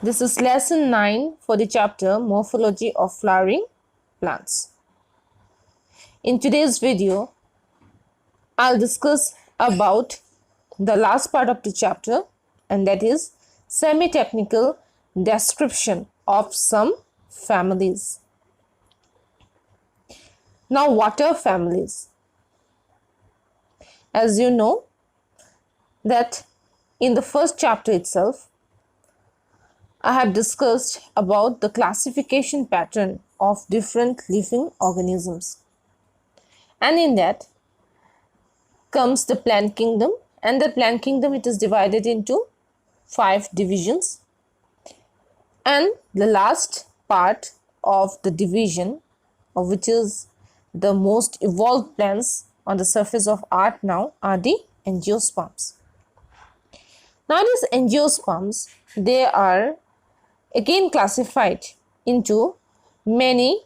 This is lesson 9 for the chapter Morphology of Flowering Plants. In today's video, I'll discuss about the last part of the chapter, and that is semi-technical description of some families. Now, what are families? As you know that in the first chapter itself, I have discussed about the classification pattern of different living organisms. And in that comes the plant kingdom, and the plant kingdom, it is divided into 5 divisions. And the last part of the division, of which is the most evolved plants on the surface of earth now, are the angiosperms. Now these angiosperms, they are again classified into many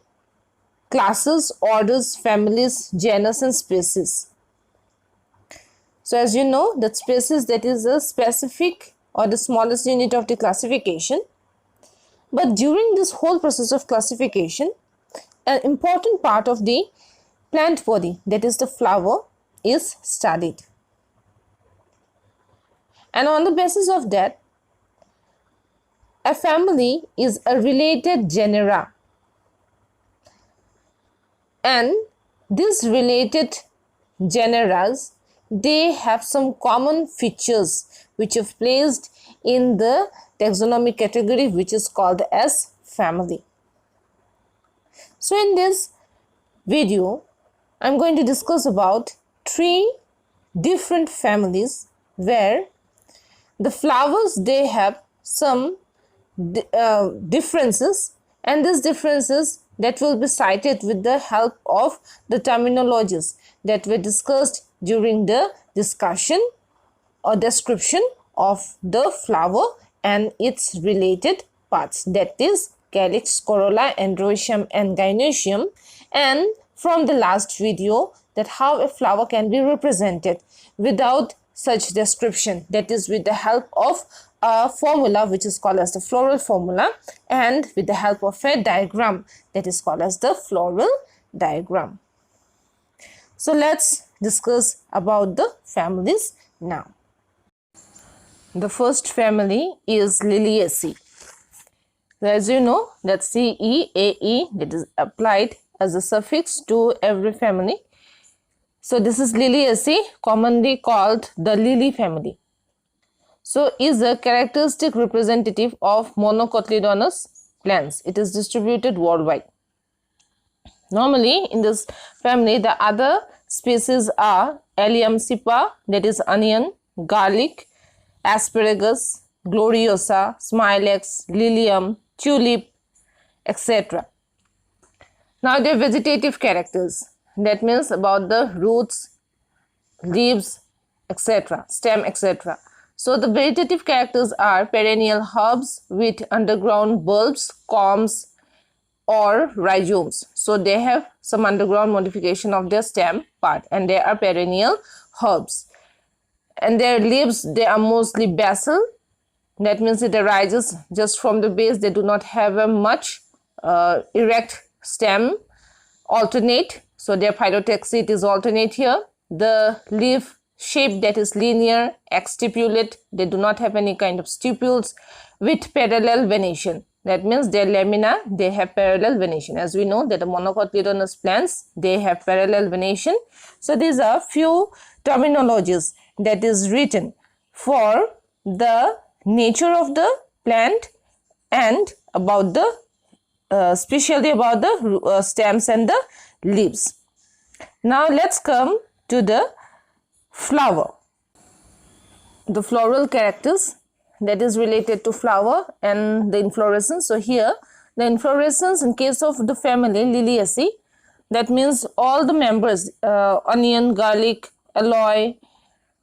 classes, orders, families, genus and species. So as you know that species, that is a specific or the smallest unit of the classification. But during this whole process of classification, an important part of the plant body, that is the flower, is studied. And on the basis of that, a family is a related genera, and these related genera, they have some common features which are placed in the taxonomic category, which is called as family. So in this video, I'm going to discuss about 3 different families where the flowers, they have some differences, and these differences that will be cited with the help of the terminologies that were discussed during the discussion or description of the flower and its related parts, that is calyx, corolla, androecium and gynoecium. And from the last video, that how a flower can be represented without such description, that is with the help of a formula which is called as the floral formula, and with the help of a diagram that is called as the floral diagram. So let's discuss about the families now. The first family is Liliaceae. As you know that CEAE, that is applied as a suffix to every family. So this is Liliaceae, commonly called the lily family. So is a characteristic representative of monocotyledonous plants. It is distributed worldwide. Normally in this family, the other species are Allium cepa, that is onion, garlic, asparagus, gloriosa, smilax, lilium, tulip, etc. Now their vegetative characters, that means about the roots, leaves, etc., stem, etc. So the vegetative characters are perennial herbs with underground bulbs, corms or rhizomes. So they have some underground modification of their stem part, and they are perennial herbs. And their leaves, they are mostly basal. That means it arises just from the base. They do not have a much erect stem, alternate. So their phytotaxis is alternate here. The leaf shape, that is linear, exstipulate. They do not have any kind of stipules with parallel venation. That means their lamina, they have parallel venation. As we know that the monocotyledonous plants, they have parallel venation. So these are few terminologies that is written for the nature of the plant and about the especially about the stems and the leaves. Now let's come to the flower. The floral characters that is related to flower and the inflorescence. So here the inflorescence in case of the family Liliaceae, that means all the members, onion, garlic, aloe,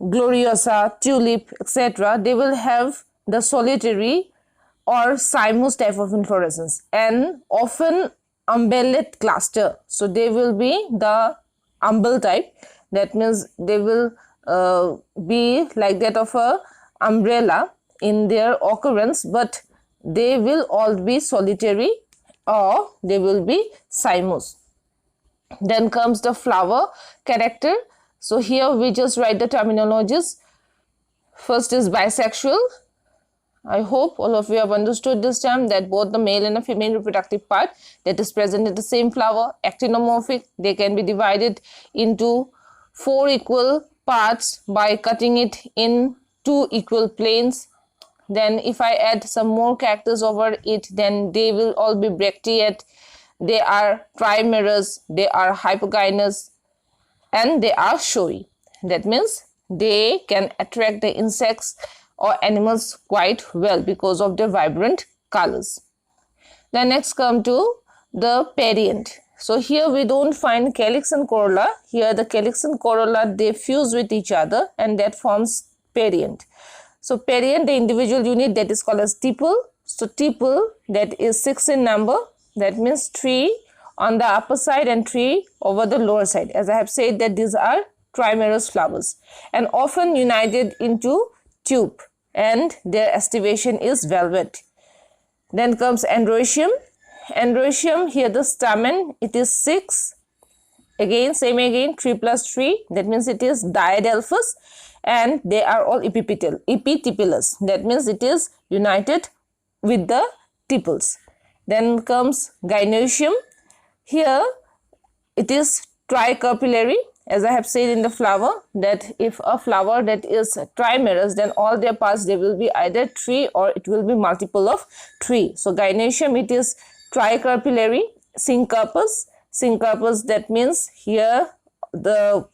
gloriosa, tulip, etc., they will have the solitary or cymose type of inflorescence and often umbellate cluster. So they will be the umbel type. That means they will be like that of a umbrella in their occurrence, but they will all be solitary or they will be cymose. Then comes the flower character. So here we just write the terminologies. First is bisexual. I hope all of you have understood this term, that both the male and the female reproductive part that is present in the same flower. Actinomorphic, they can be divided into 4 equal parts by cutting it in 2 equal planes. Then if I add some more characters over it, then they will all be bracteate, they are trimerous, they are hypogynous, and they are showy. That means they can attract the insects or animals quite well because of their vibrant colors. Then next come to the perianth. So here we don't find calyx and corolla. Here the calyx and corolla, they fuse with each other and that forms perianth. So perianth, the individual unit, that is called as tepal. So tepal, that is 6 in number. That means 3 on the upper side and 3 over the lower side. As I have said that these are trimerous flowers and often united into tube, and their estivation is velvet. Then comes androecium. Androecium, here the stamen, it is 6. Again, same again, 3 plus 3. That means it is diadelphous and they are all epitepalous. That means it is united with the tepals. Then comes gynoecium. Here it is tricarpillary. As I have said in the flower, that if a flower that is trimerous, then all their parts, they will be either 3 or it will be multiple of 3. So gynoecium, it is tricarpillary. Syncarpus, that means here the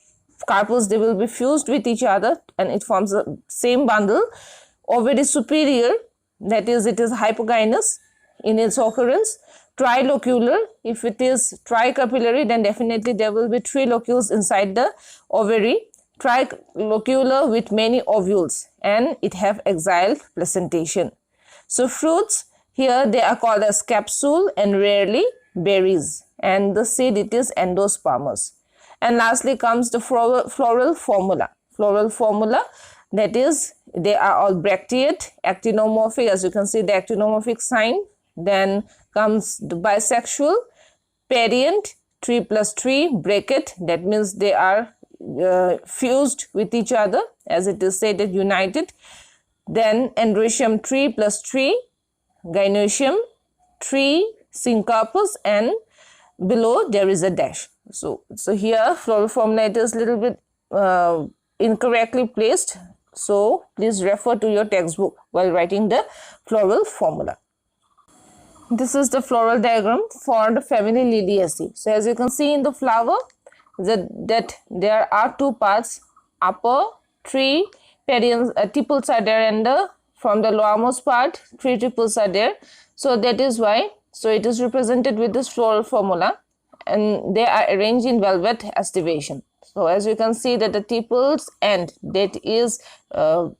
carpels, they will be fused with each other and it forms the same bundle. Ovary superior, that is, it is hypogynous in its occurrence. Trilocular, if it is tricarpillary, then definitely there will be 3 locules inside the ovary. Trilocular with many ovules, and it have axial placentation. So fruits, here they are called as capsule and rarely berries, and the seed, it is endospermous. And lastly comes the floral formula. Floral formula, that is, they are all bracteate, actinomorphic, as you can see the actinomorphic sign. Then comes the bisexual, perianth, 3 plus 3, bracket, that means they are fused with each other, as it is stated, united. Then androecium, 3 plus 3, gynoecium, 3, syncarpus, and below there is a dash. So here floral formula, it is little bit incorrectly placed. So please refer to your textbook while writing the floral formula. This is the floral diagram for the family Liliaceae. So as you can see in the flower, that there are 2 parts, upper 3 tepals are there, and from the lowermost part 3 tepals are there. So that is why, so it is represented with this floral formula, and they are arranged in velvet estivation. So as you can see that the tepals end, that is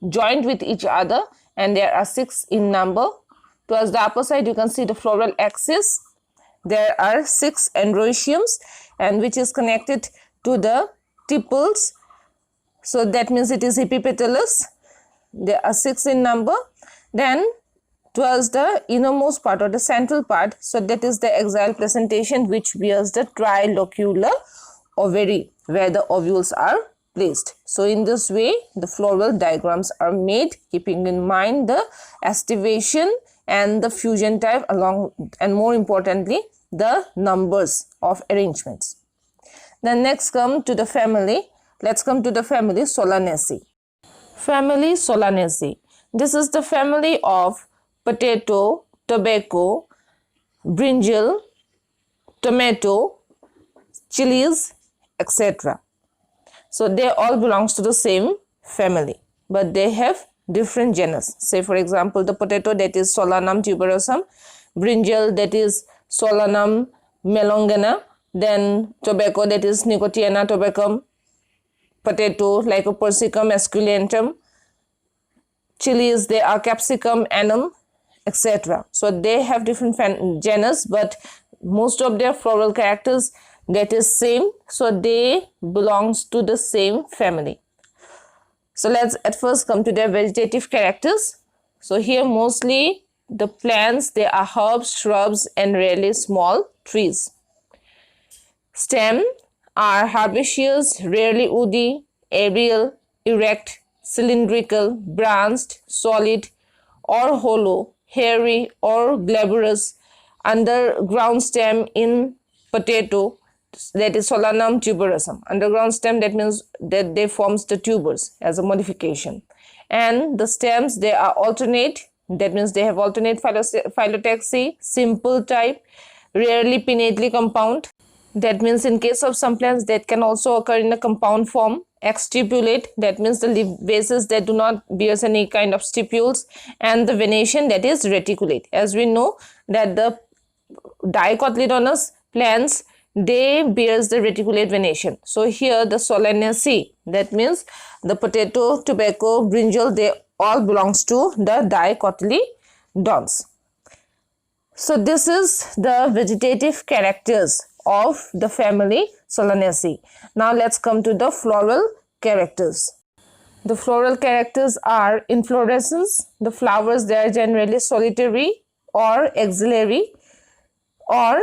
joined with each other, and there are 6 in number. Towards the upper side, you can see the floral axis. There are 6 androeciums, and which is connected to the tepals. So that means it is epipetalous. There are 6 in number. Then towards the innermost part or the central part, so that is the axial placentation, which bears the trilocular ovary, where the ovules are placed. So in this way, the floral diagrams are made, keeping in mind the estivation and the fusion type along, and more importantly, the numbers of arrangements. Then next come to the family. Let's come to the family Solanaceae. Family Solanaceae. This is the family of potato, tobacco, brinjal, tomato, chilies, etc. So they all belongs to the same family, but they have different genus. Say for example, the potato, that is Solanum tuberosum, brinjal, that is Solanum melongena, then tobacco, that is Nicotiana tabacum, potato Lycopersicum esculentum, chilies, they are Capsicum annum, etc. So they have different genus, but most of their floral characters, that is same, so they belongs to the same family. So let's at first come to their vegetative characters. So here mostly the plants, they are herbs, shrubs, and rarely small trees. Stem are herbaceous, rarely woody, aerial, erect, cylindrical, branched, solid, or hollow, hairy or glabrous. Underground stem in potato, that is Solanum tuberosum. Underground stem, that means that they forms the tubers as a modification. And the stems, they are alternate, that means they have alternate phyllotaxy, simple type, rarely pinnately compound. That means in case of some plants that can also occur in a compound form. Exstipulate, that means the leaf bases that do not bear any kind of stipules, and the venation, that is reticulate. As we know that the dicotyledonous plants, they bears the reticulate venation. So here the Solanaceae, that means the potato, tobacco, brinjal, they all belongs to the dicotyledons. So this is the vegetative characters of the family Solanaceae. Now let's come to the floral characters. The floral characters are inflorescence. The flowers, they are generally solitary or axillary, or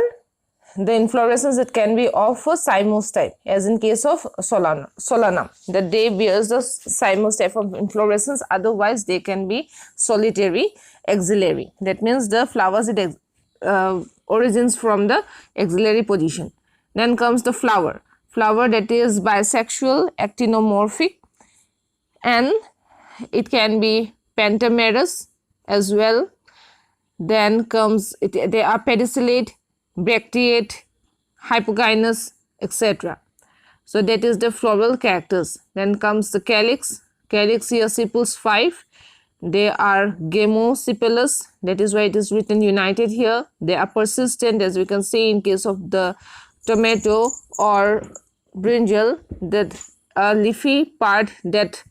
the inflorescence, it can be of a cymose type, as in case of Solanum, that they bears the cymose type of inflorescence. Otherwise they can be solitary, axillary. That means the flowers, it origins from the axillary position. Then comes the flower, that is bisexual, actinomorphic, and it can be pentamerous as well. Then comes they are pedicellate, bracteate, hypogynous, etc. So that is the floral characters. Then comes the calyx. Calyx here sepals 5. They are gamosepalous, that is why it is written united here. They are persistent, as we can see in case of the tomato or brinjal, that leafy part that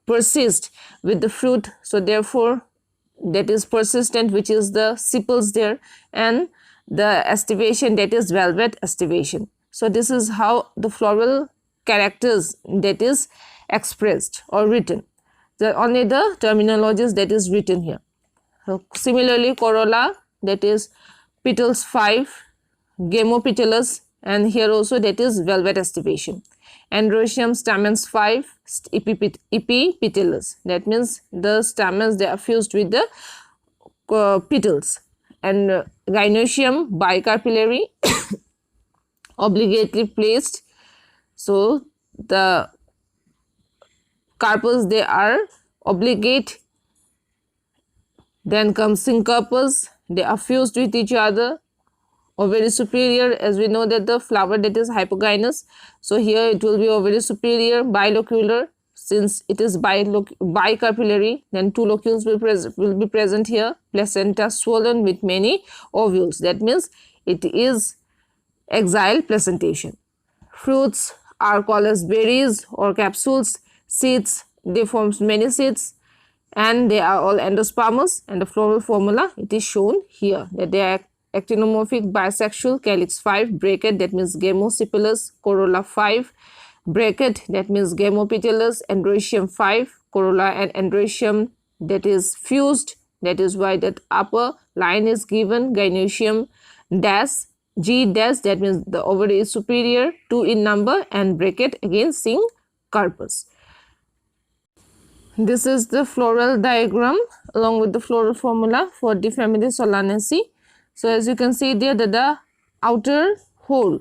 persists with the fruit. So therefore that is persistent, which is the sepals there, and the estivation, that is velvet estivation. So this is how the floral characters, that is expressed or written. Only the terminologies that is written here. So similarly corolla, that is petals 5, gamopetalous, and here also that is velvet estivation. Androecium stamens 5, epipetalous, that means the stamens, they are fused with the petals. And gynoecium bicarpillary, obligately placed, so the carpels, they are obligate. Then comes syncarpus, they are fused with each other. Ovary superior, as we know that the flower, that is hypogynous, so here it will be ovary superior, bilocular, since it is bicarpillary, then 2 locules will be present here. Placenta swollen with many ovules, that means it is axile placentation. Fruits are called as berries or capsules. Seeds, they form many seeds, and they are all endospermous. And the floral formula, it is shown here, that they are actinomorphic, bisexual, calyx 5, bracket, that means gamosepalous, corolla 5, bracket, that means gamopetalous, androecium 5, corolla and androecium, that is fused, that is why that upper line is given, gynoecium dash, G dash, that means the ovary is superior, 2 in number, and bracket again syncarpus. This is the floral diagram along with the floral formula for the family Solanaceae. So as you can see there, that the outer hole,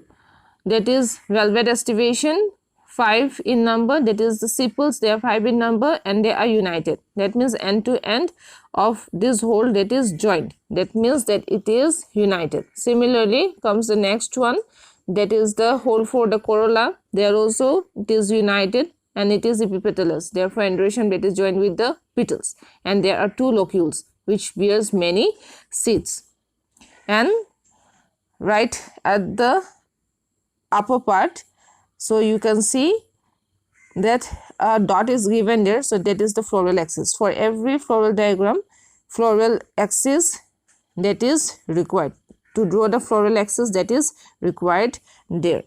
that is velvet estivation, 5 in number, that is the sepals, they are 5 in number, and they are united. That means end to end of this hole, that is joined. That means that it is united. Similarly comes the next one, that is the hole for the corolla. There also it is united, and it is epipetalous. Therefore androecium, that is joined with the petals, and there are 2 locules which bears many seeds. And right at the upper part, so you can see that a dot is given there, so that is the floral axis. For every floral diagram, floral axis that is required. To draw the floral axis, that is required there.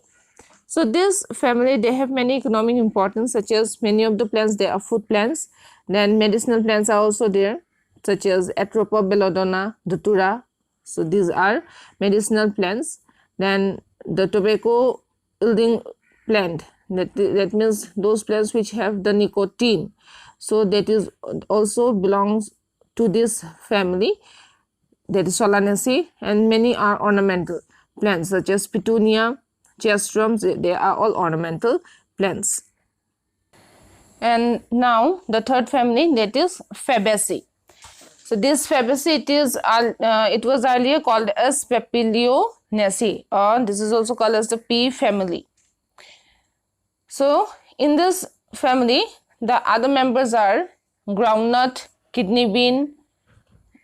So this family, they have many economic importance, such as many of the plants, they are food plants, then medicinal plants are also there. such as Atropa belladonna, datura. So these are medicinal plants. Then the tobacco yielding plant, that means those plants which have the nicotine. So that is also belongs to this family, that is Solanaceae. And many are ornamental plants such as petunia, chiastrums. They are all ornamental plants. And now the third family, that is Fabaceae. So this Fabaceae, it was earlier called as Papilionaceae, or this is also called as the pea family. So in this family, the other members are groundnut, kidney bean,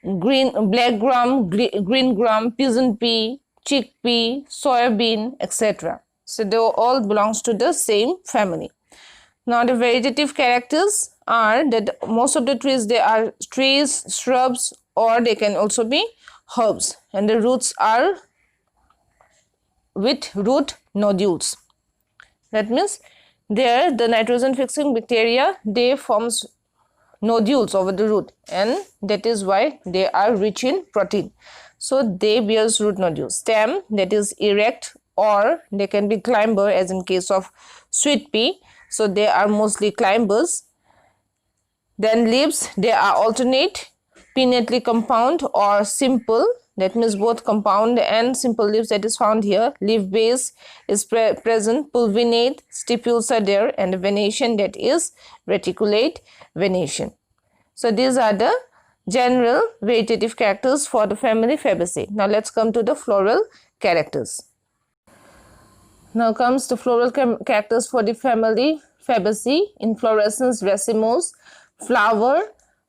black gram, green gram, pigeon pea, chickpea, soybean, etc. So they all belongs to the same family. Now the vegetative characters are that most of the trees, they are trees, shrubs, or they can also be herbs, and the roots are with root nodules. That means there the nitrogen fixing bacteria, they forms nodules over the root, and that is why they are rich in protein. So they bears root nodules. Stem, that is erect, or they can be climber, as in case of sweet pea. So they are mostly climbers. Then leaves, they are alternate, pinnately compound or simple. That means both compound and simple leaves that is found here. Leaf base is present, pulvinate, stipules are there, and venation, that is reticulate venation. So these are the general vegetative characters for the family Fabaceae. Now let's come to the floral characters. Now comes the floral characters for the family Fabaceae. Inflorescence racemose, flower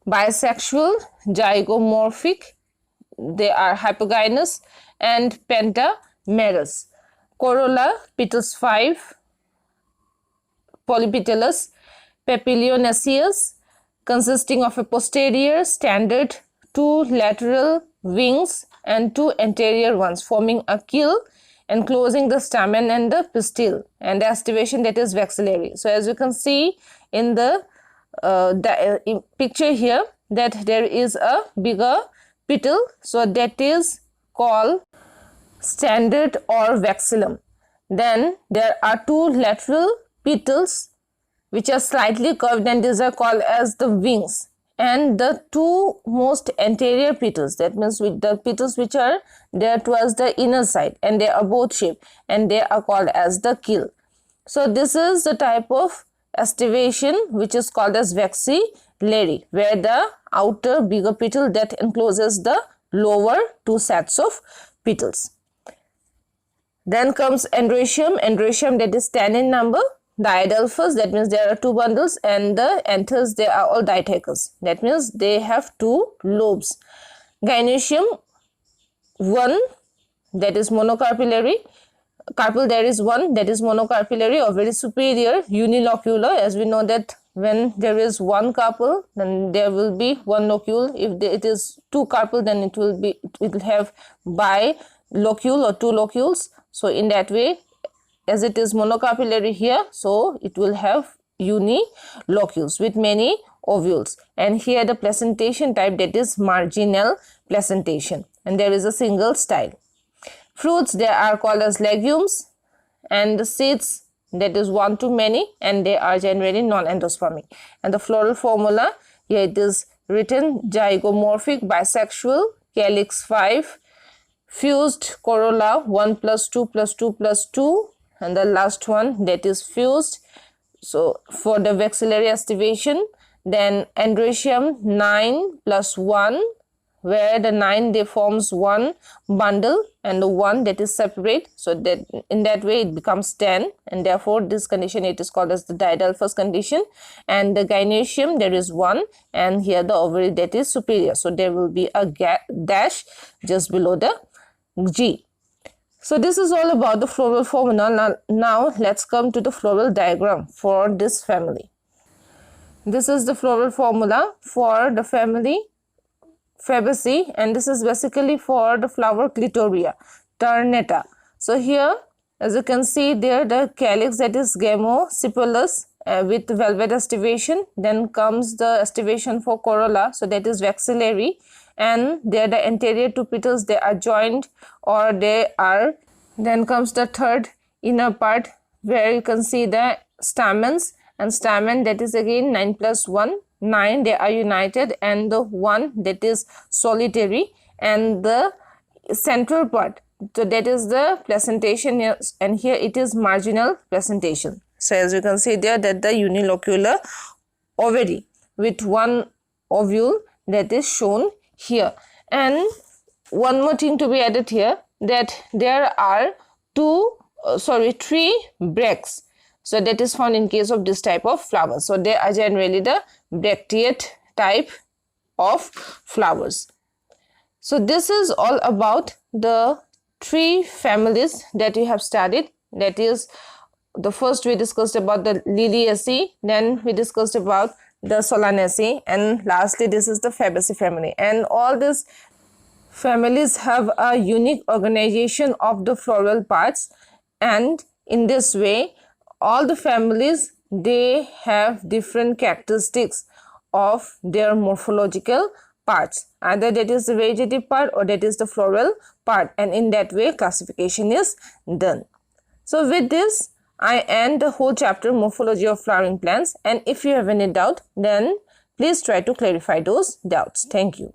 bisexual, zygomorphic, they are hypogynous, and pentamerous. Corolla, petals 5, polypetalous, papilionaceous, consisting of a posterior standard, 2 lateral wings and 2 anterior ones, forming a keel enclosing the stamen and the pistil, and the estivation, that is vexillary. So as you can see in the picture here, that there is a bigger petal, so that is called standard or vexillum. Then there are 2 lateral petals which are slightly curved, and these are called as the wings. And the 2 most anterior petals, that means with the petals which are there towards the inner side, and they are both shaped, and they are called as the keel. So this is the type of estivation which is called as vexillary, where the outer bigger petal that encloses the lower 2 sets of petals. Then comes androecium. Androecium, that is 10 in number. Diadelphous, that means there are 2 bundles, and the anthers, they are all ditachous, that means they have 2 lobes. Gynoecium, 1, that is monocarpillary. Carpel, there is 1, that is monocarpillary or very superior, unilocular, as we know that when there is 1 carpel, then there will be 1 locule. If it is 2 carpel, then it will have bilocule or 2 locules. So in that way, as it is monocarpillary here, so it will have unilocules with many ovules. And here the placentation type, that is marginal placentation, and there is a single style. Fruits, they are called as legumes, and the seeds, that is 1 to many, and they are generally non-endospermic. And the floral formula, here it is written: zygomorphic, bisexual, calyx 5, fused corolla 1 plus 2 plus 2 plus 2, and the last one, that is fused. So for the vexillary estivation, then androecium 9 plus 1, where the 9 they forms 1 bundle, and the 1 that is separate, so that in that way it becomes 10, and therefore this condition, it is called as the diadelphous condition. And the gynoecium, there is 1, and here the ovary, that is superior, so there will be a dash just below the G. So this is all about the floral formula. Now let's come to the floral diagram for this family. This is the floral formula for the family Fabaceae, and this is basically for the flower Clitoria, Ternata. So here, as you can see there, the calyx, that is gamosepalous, with velvet estivation. Then comes the estivation for corolla, so that is vexillary, and there the anterior two petals, they are joined or they are. Then comes the third inner part where you can see the stamens, and stamen, that is again 9 plus 1, 9, they are united, and the 1, that is solitary, and the central part, so that is the placentation, and here it is marginal placentation. So as you can see there, that the unilocular ovary with one ovule, that is shown here. And one more thing to be added here, that there are three bracts, so that is found in case of this type of flowers. So they are generally the bracteate type of flowers. So this is all about the three families that we have studied. That is, the first we discussed about the Liliaceae, then we discussed about the Solanaceae, and lastly this is the Fabaceae family. And all these families have a unique organization of the floral parts, and in this way all the families, they have different characteristics of their morphological parts, either that is the vegetative part or that is the floral part, and in that way classification is done. So with this I end the whole chapter morphology of flowering plants, and if you have any doubt then please try to clarify those doubts. Thank you.